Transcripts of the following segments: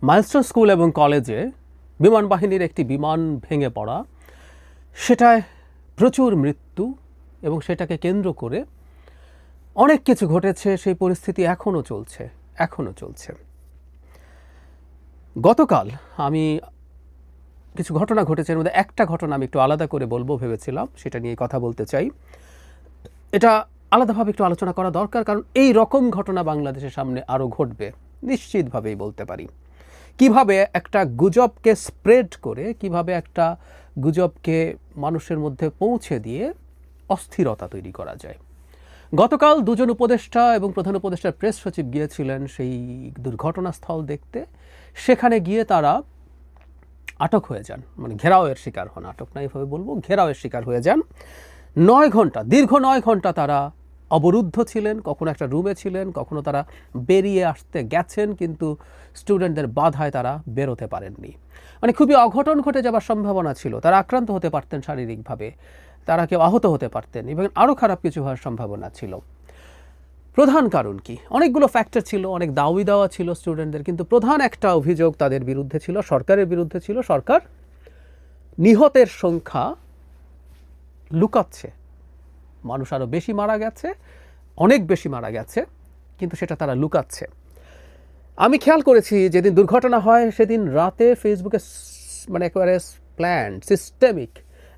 Milestone school এবং কলেজে বিমান বাহিনীর একটি বিমান ভেঙে পড়া, সেটায় প্রচুর মৃত্যু এবং সেটাকে কেন্দ্র করে অনেক কিছু ঘটেছে। সেই পরিস্থিতি এখনও চলছে। গতকাল আমি কিছু ঘটনা ঘটেছে, এর মধ্যে একটা ঘটনা আমি একটু আলাদা করে বলবো ভেবেছিলাম, সেটা নিয়ে কথা বলতে চাই। এটা আলাদাভাবে একটু আলোচনা করা দরকার, কারণ এই রকম ঘটনা বাংলাদেশের সামনে আরও ঘটবে নিশ্চিতভাবেই বলতে পারি। কিভাবে একটা গুজবকে স্প্রেড করে, কিভাবে একটা গুজবকে মানুষের মধ্যে পৌঁছে দিয়ে অস্থিরতা তৈরি করা যায়। গতকাল দুজন উপদেষ্টা এবং প্রধান উপদেষ্টার প্রেস সচিব গিয়েছিলেন সেই দুর্ঘটনাস্থল দেখতে। সেখানে গিয়ে তারা আটক হয়ে যান, মানে ঘেরাওয়ের শিকার হন, আটক না এভাবে বলবো, ঘেরাওয়ের শিকার হয়ে যান। 9 ঘন্টা, দীর্ঘ 9 ঘন্টা তারা অবরুদ্ধ ছিলেন, কখনো একটা রুমে ছিলেন, কখনো তারা বেরিয়ে আসতে গেছেন, কিন্তু স্টুডেন্টদের বাধায় তারা বেরোতে পারেননি। মানে খুবই অঘটন ঘটে যাবার সম্ভাবনা ছিল, তারা আক্রান্ত হতে পারতেন শারীরিকভাবে, তারা কেউ আহত হতে পারতেন এবং আরও খারাপ কিছু হওয়ার সম্ভাবনা ছিল। প্রধান কারণ কি? অনেকগুলো ফ্যাক্টর ছিল, অনেক দাবি দেওয়া ছিল স্টুডেন্টদের, কিন্তু প্রধান একটা অভিযোগ তাদের বিরুদ্ধে ছিল, সরকারের বিরুদ্ধে ছিল। সরকার নিহতের সংখ্যা লুকাচ্ছে, মানুষ আরও বেশি মারা গেছে, অনেক বেশি মারা গেছে, কিন্তু সেটা তারা লুকাচ্ছে। আমি খেয়াল করেছি যেদিন দুর্ঘটনা হয় সেদিন রাতে ফেসবুকে মানে একেবারে প্ল্যান্ড সিস্টেমিক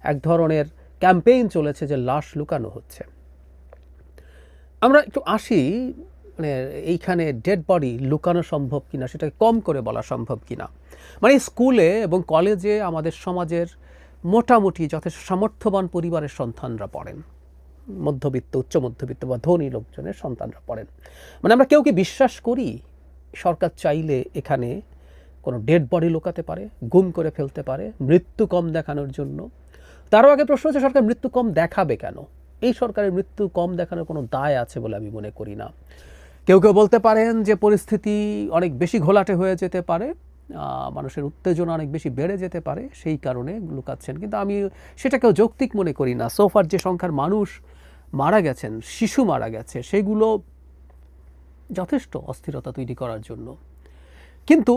এক ধরনের ক্যাম্পেইন চলেছে যে লাশ লুকানো হচ্ছে। আমরা একটু আসি, মানে এইখানে ডেড বডি লুকানো সম্ভব কিনা, সেটাকে কম করে বলা সম্ভব কিনা। মানে স্কুলে এবং কলেজে আমাদের সমাজের মোটামুটি যথেষ্ট সামর্থ্যবান পরিবারের সন্তানরা পড়েন, মধ্যবিত্ত, উচ্চ মধ্যবিত্ত বা ধনী লোকজনের সন্তানরা পড়েন। মানে আমরা কেউ কি বিশ্বাস করি সরকার চাইলে এখানে কোনো ডেড বডি লুকাতে পারে, গুম করে ফেলতে পারে মৃত্যু কম দেখানোর জন্য? তারও আগে প্রশ্ন হচ্ছে, সরকার মৃত্যু কম দেখাবে কেন? এই সরকারের মৃত্যু কম দেখানোর কোনো দায় আছে বলে আমি মনে করি না। কেউ কেউ বলতে পারেন যে পরিস্থিতি অনেক বেশি ঘোলাটে হয়ে যেতে পারে, মানুষের উত্তেজনা অনেক বেশি বেড়ে যেতে পারে, সেই কারণে লুকাচ্ছেন, কিন্তু আমি সেটাকেও যৌক্তিক মনে করি না। সোফার যে সংখ্যার মানুষ মারা গেছেন, শিশু মারা গেছে, সেগুলো যথেষ্ট অস্থিরতা তৈরি করার জন্য। কিন্তু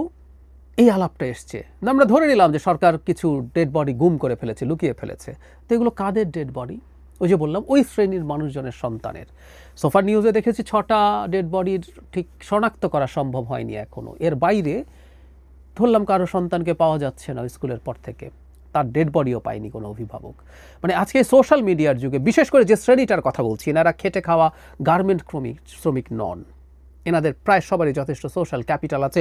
এই আলাপটা এসছে, আমরা ধরে নিলাম যে সরকার কিছু ডেড বডি গুম করে ফেলেছে, লুকিয়ে ফেলেছে, তো এগুলো কাদের ডেড বডি? ওই যে বললাম, ওই শ্রেণীর মানুষজনের সন্তানের। সোফার নিউজে দেখেছি 6টা ডেড বডির ঠিক শনাক্ত করা সম্ভব হয়নি এখনও। এর বাইরে ধরলাম কারো সন্তানকে পাওয়া যাচ্ছে না স্কুলের পর থেকে, তার ডেড বডিও পায়নি কোনো অভিভাবক। মানে আজকে সোশ্যাল মিডিয়ার যুগে, বিশেষ করে যে শ্রেণীটার কথা বলছি, এনারা খেটে খাওয়া গার্মেন্ট শ্রমিক নন, এনাদের প্রায় সবারই যথেষ্ট সোশ্যাল ক্যাপিটাল আছে।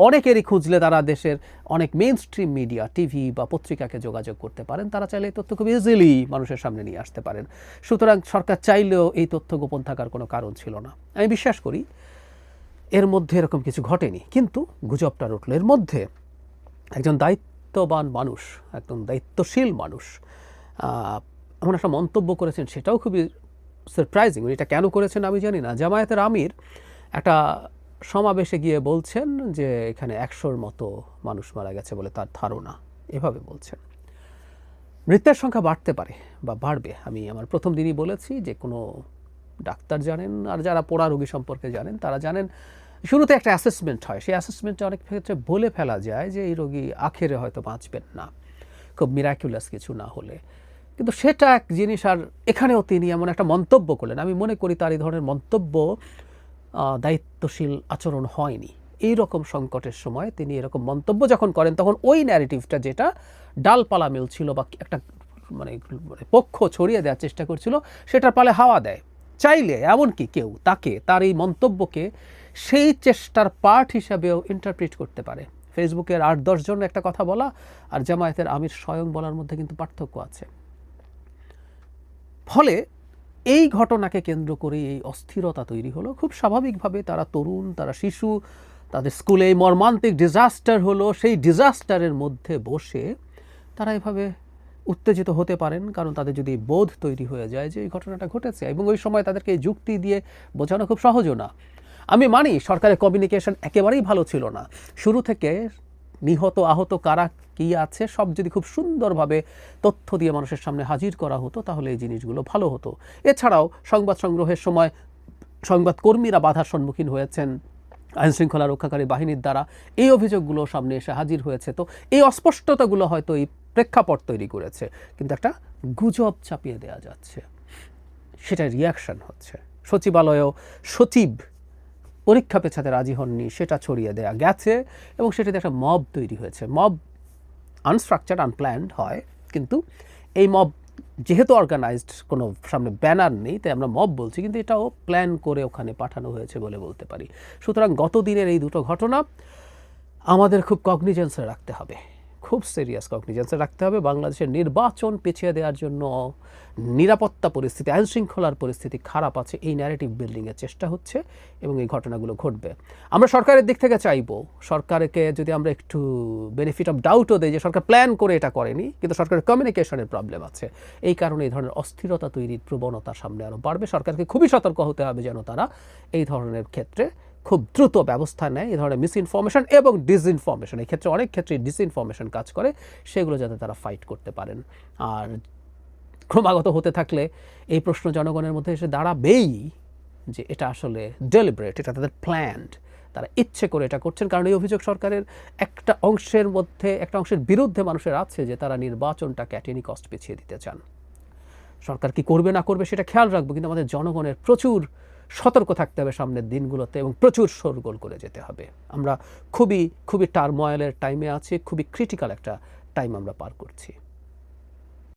অনেকেরই খুঁজলে তারা দেশের অনেক মেইন স্ট্রিম মিডিয়া, টিভি বা পত্রিকাকে যোগাযোগ করতে পারেন, তারা চাইলে এই তথ্য খুব ইজিলি মানুষের সামনে নিয়ে আসতে পারেন। সুতরাং সরকার চাইলেও এই তথ্য গোপন থাকার কোনো কারণ ছিল না। আমি বিশ্বাস করি এর মধ্যে এরকম কিছু ঘটেনি, কিন্তু গুজবটা উঠল। এর মধ্যে একজন দায়িত্ববান মানুষ, একদম দায়িত্বশীল মানুষ এমন একটা মন্তব্য করেছেন, সেটাও খুবই সারপ্রাইজিং। এটা কেন করেছেন আমি জানি না। জামায়াতের আমির একটা সমাবেশে গিয়ে বলছেন যে এখানে 100-র মতো মানুষ মারা গেছে বলে তার ধারণা, এভাবে বলছেন। মৃত্যুর সংখ্যা বাড়তে পারে বা বাড়বে। আমি আমার প্রথম দিনই বলেছি যে কোনো ডাক্তার জানেন, আর যারা পোড়া রোগী সম্পর্কে জানেন তারা জানেন, শুরুতে একটা অ্যাসেসমেন্ট হয়, সেই অ্যাসেসমেন্টে অনেক ক্ষেত্রে বলে ফেলা যায় যে এই রোগী আখেরে হয়তো বাঁচবেন না, খুব মিরাকুলাস কিছু না হলে। কিন্তু সেটা এক জিনিস, আর এখানেও তিনি এমন একটা মন্তব্য করলেন, আমি মনে করি তার এই ধরনের মন্তব্য দায়িত্বশীল আচরণ হয়নি। এই রকম সংকটের সময় তিনি এরকম মন্তব্য যখন করেন, তখন ওই ন্যারেটিভটা যেটা ডালপালা মেলছিল বা একটা মানে পক্ষ ছড়িয়ে দেওয়ার চেষ্টা করছিল, সেটার পালে হাওয়া দেয়। চাইলে এমনকি কেউ তাকে, তার এই মন্তব্যকে সেই চেষ্টার পার্ট হিসাবেও ইন্টারপ্রিট করতে পারে। ফেসবুকের 8-10 জন একটা কথা বলা আর জামায়াতের আমির স্বয়ং বলার মধ্যে কিন্তু পার্থক্য আছে। ফলে এই ঘটনাকে কেন্দ্র করে এই অস্থিরতা তৈরি হলো। খুব স্বাভাবিকভাবে তারা তরুণ, তারা শিশু, তাদের স্কুলে এই মর্মান্তিক ডিজাস্টার হলো, সেই ডিজাস্টারের মধ্যে বসে তারা এভাবে উত্তেজিত হতে পারেন, কারণ তাদের যদি বোধ তৈরি হয়ে যায় যে এই ঘটনাটা ঘটেছে, এবং ওই সময় তাদেরকে এই যুক্তি দিয়ে বোঝানো খুব সহজও না। আমি মানি সরকারের কমিউনিকেশন একেবারেই ভালো ছিল না। শুরু থেকে নিহত আহত কারা কী আছে সব যদি খুব সুন্দরভাবে তথ্য দিয়ে মানুষের সামনে হাজির করা হতো, তাহলে এই জিনিসগুলো ভালো হতো। এছাড়াও সংবাদ সংগ্রহের সময় সংবাদকর্মীরা বাধার সম্মুখীন হয়েছেন, আইনশৃঙ্খলা রক্ষাকারী বাহিনীর দ্বারা এই অভিযোগগুলো সামনে এসে হাজির হয়েছে। তো এই অস্পষ্টতাগুলো হয়তো এই প্রেক্ষাপট তৈরি করেছে, কিন্তু একটা গুজব চাপিয়ে দেওয়া যাচ্ছে, সেটা রিয়াকশন হচ্ছে। সচিবালয়েও সচিব পরীক্ষা পেছাতে রাজি হননি, সেটা ছড়িয়ে দেওয়া গেছে এবং সেটাতে একটা মব তৈরি হয়েছে। মব আনস্ট্রাকচার্ড, আনপ্ল্যান্ড হয়, কিন্তু এই মব যেহেতু অর্গানাইজড, কোনো সামনে ব্যানার নেই, তাই আমরা মব বলছি, কিন্তু এটাও প্ল্যান করে ওখানে পাঠানো হয়েছে বলে বলতে পারি। সুতরাং গত দিনের এই দুটো ঘটনা আমাদের খুব কগনিজেন্সে রাখতে হবে, খুব সিরিয়াস কগনিজেন্সে রাখতে হবে। বাংলাদেশের নির্বাচন পিছিয়ে দেওয়ার জন্য নিরাপত্তা পরিস্থিতি, আইনশৃঙ্খলার পরিস্থিতি খারাপ আছে, এই ন্যারেটিভ বিল্ডিংয়ের চেষ্টা হচ্ছে এবং এই ঘটনাগুলো ঘটবে। আমরা সরকারের দিক থেকে চাইব, সরকারকে যদি আমরা একটু বেনিফিট অফ ডাউটও দেই যে সরকার প্ল্যান করে এটা করেনি, কিন্তু সরকারের কমিউনিকেশনের প্রবলেম আছে, এই কারণে এই ধরনের অস্থিরতা তৈরির প্রবণতা সামনে আরও বাড়বে। সরকারকে খুবই সতর্ক হতে হবে যেন তারা এই ধরনের ক্ষেত্রে খুব দ্রুত ব্যবস্থা নেয়। এই ধরনের মিসইনফরমেশন এবং ডিসইনফরমেশন, এই ক্ষেত্রে অনেক ক্ষেত্রে ডিসইনফরমেশন কাজ করে, সেগুলো যাতে তারা ফাইট করতে পারেন। আর ক্রমাগত হতে থাকলে এই প্রশ্ন জনগণের মধ্যে এসে দাঁড়াবেই যে এটা আসলে ডেলিবারেট, এটা তাদের প্ল্যান্ড, তারা ইচ্ছে করে এটা করছেন। কারণ এই অভিযোগ সরকারের একটা অংশের মধ্যে, একটা অংশের বিরুদ্ধে মানুষের আছে যে তারা নির্বাচনটাকে অ্যাট এনি কস্ট পিছিয়ে দিতে চান। সরকার কি করবে না করবে সেটা খেয়াল রাখবো, কিন্তু আমাদের জনগণের প্রচুর সতর্ক থাকতে হবে সামনের দিনগুলোতে এবং প্রচুর শোরগোল করে যেতে হবে। আমরা খুবই খুবই টার্ময়েলের টাইমে আছি, খুবই ক্রিটিক্যাল একটা টাইম আমরা পার করছি।